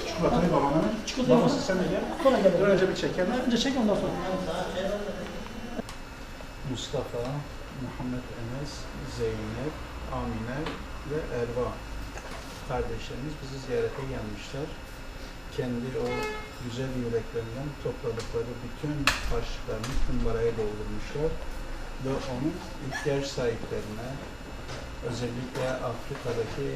Çikolatayı babana ver. Babası sen de gel. Sonra gel. Önce bir çekelim. Önce çek ondan sonra. Mustafa, Muhammed Enes, Zeynep, Amine ve Erva kardeşlerimiz bizi ziyarete gelmişler. Kendi o güzel yüreklerinden topladıkları bütün harçlıklarını kumbaraya doldurmuşlar ve onun ihtiyaç sahiplerine, özellikle Afrika'daki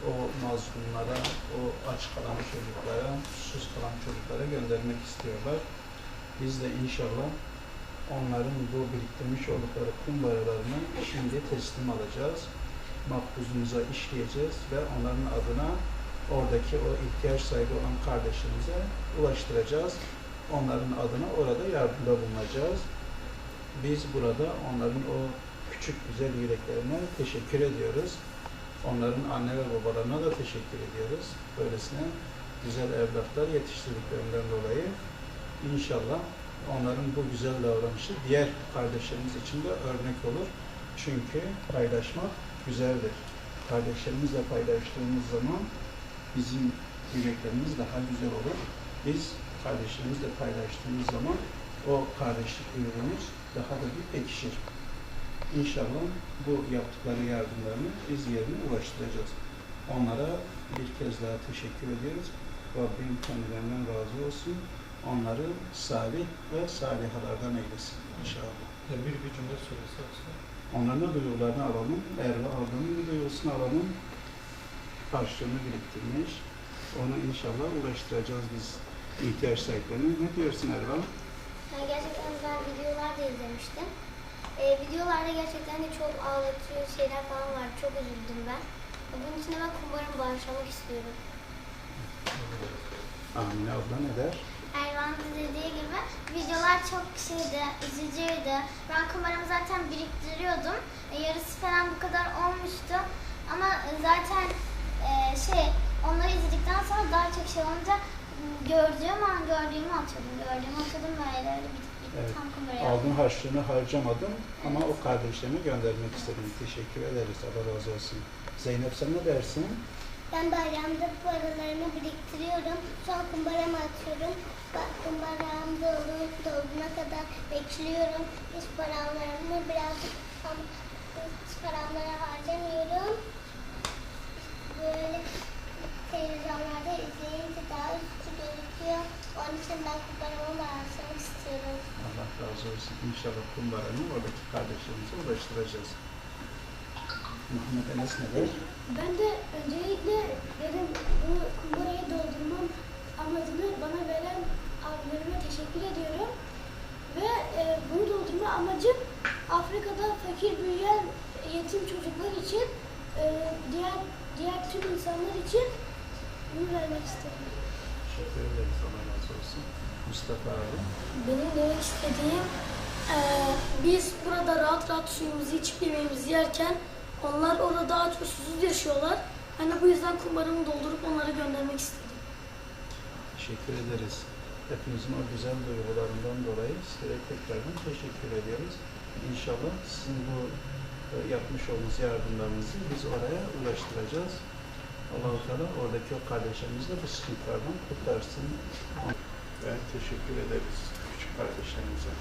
o mazlumlara, o aç kalan çocuklara, susuz kalan çocuklara göndermek istiyorlar. Biz de inşallah onların bu biriktirmiş oldukları kumbaralarını şimdi teslim alacağız. Makbuzumuza işleyeceğiz ve onların adına oradaki o ihtiyaç sahibi olan kardeşimize ulaştıracağız. Onların adına orada yardımda bulunacağız. Biz burada onların o küçük güzel yüreklerine teşekkür ediyoruz. Onların anne ve babalarına da teşekkür ediyoruz. Böylesine güzel evlatlar yetiştirdiklerinden dolayı inşallah onların bu güzel davranışı diğer kardeşlerimiz için de örnek olur. Çünkü paylaşmak güzeldir. Kardeşlerimizle paylaştığımız zaman bizim yüreklerimiz daha güzel olur. Biz kardeşlerimizle paylaştığımız zaman o kardeşlik duyguumuz daha da bir pekişir. İnşallah bu yaptıkları yardımlarını biz yerine ulaştıracağız. Onlara bir kez daha teşekkür ediyoruz. Rabbim kendilerinden razı olsun. Onları salih ve salihalardan eylesin inşallah. Bir cümle söylese olsun. Onların da duygularını alalım. Erva ablanın bir duygusunu alalım. Harçlığını biriktirmiş. Onu inşallah ulaştıracağız biz ihtiyaç sahiplerine. Ne diyorsun Erva? Gerçekten ben videolar da izlemiştim. Videolarda gerçekten de çok ağlatıyor şeyler falan var. Çok üzüldüm ben. Bunun için de ben kumbaramı bağışlamak istiyorum. Amine abla ne der? Ervan'ın dediği gibi videolar çok şeydi, üzücüydü. Ben kumbaramı zaten biriktiriyordum. Yarısı falan bu kadar olmuştu. Ama zaten onları izledikten sonra daha çok şey olunca gördüğümü atıyordum. Böyle Evet. tam kumbaraya. Aldığın harçlığını harcamadın ama o kardeşlerine göndermek istedim. Teşekkür ederiz. Allah razı olsun. Zeynep sen ne dersin? Ben bayramda paralarımı biriktiriyorum. Sonra kumbarama atıyorum. Kumbaram dolduğuna kadar bekliyorum. Hiç paralarımı hiç paramları harcamıyorum. Böyle televizyonlarda izleyince daha üstü gözüküyor. Onun için ben kumbaramı bağışlamak istiyorum. Allah razı olsun. İnşallah kumbaranı oradaki kardeşlerimize ulaştıracağız. Muhammed Enes ne der? Ben de öncelikle dedim bu kumbarayı doldurmam amacını bana veren abilerime teşekkür ediyorum. Ve bunu doldurma amacım Afrika'da fakir büyüyen yetim çocuklar için, diğer tüm insanlar için bunu vermek istedim. Teşekkür ederiz. Allah razı olsun. Mustafa abi. Benim demek istediğim biz burada rahat rahat suyumuzu içip yemeğimizi yerken onlar orada aç ve susuz yaşıyorlar. Hani bu yüzden kumbaramı doldurup onlara göndermek istedim. Teşekkür ederiz. Hepinizin o güzel duygularından dolayı sizlere tekrardan teşekkür ediyoruz. İnşallah sizin bu yapmış olduğunuz yardımlarınızı biz oraya ulaştıracağız. Allah-u Teala oradaki o kardeşlerimizi de bu sıkıntılardan kurtarsın. Evet, teşekkür ederiz küçük kardeşlerimize.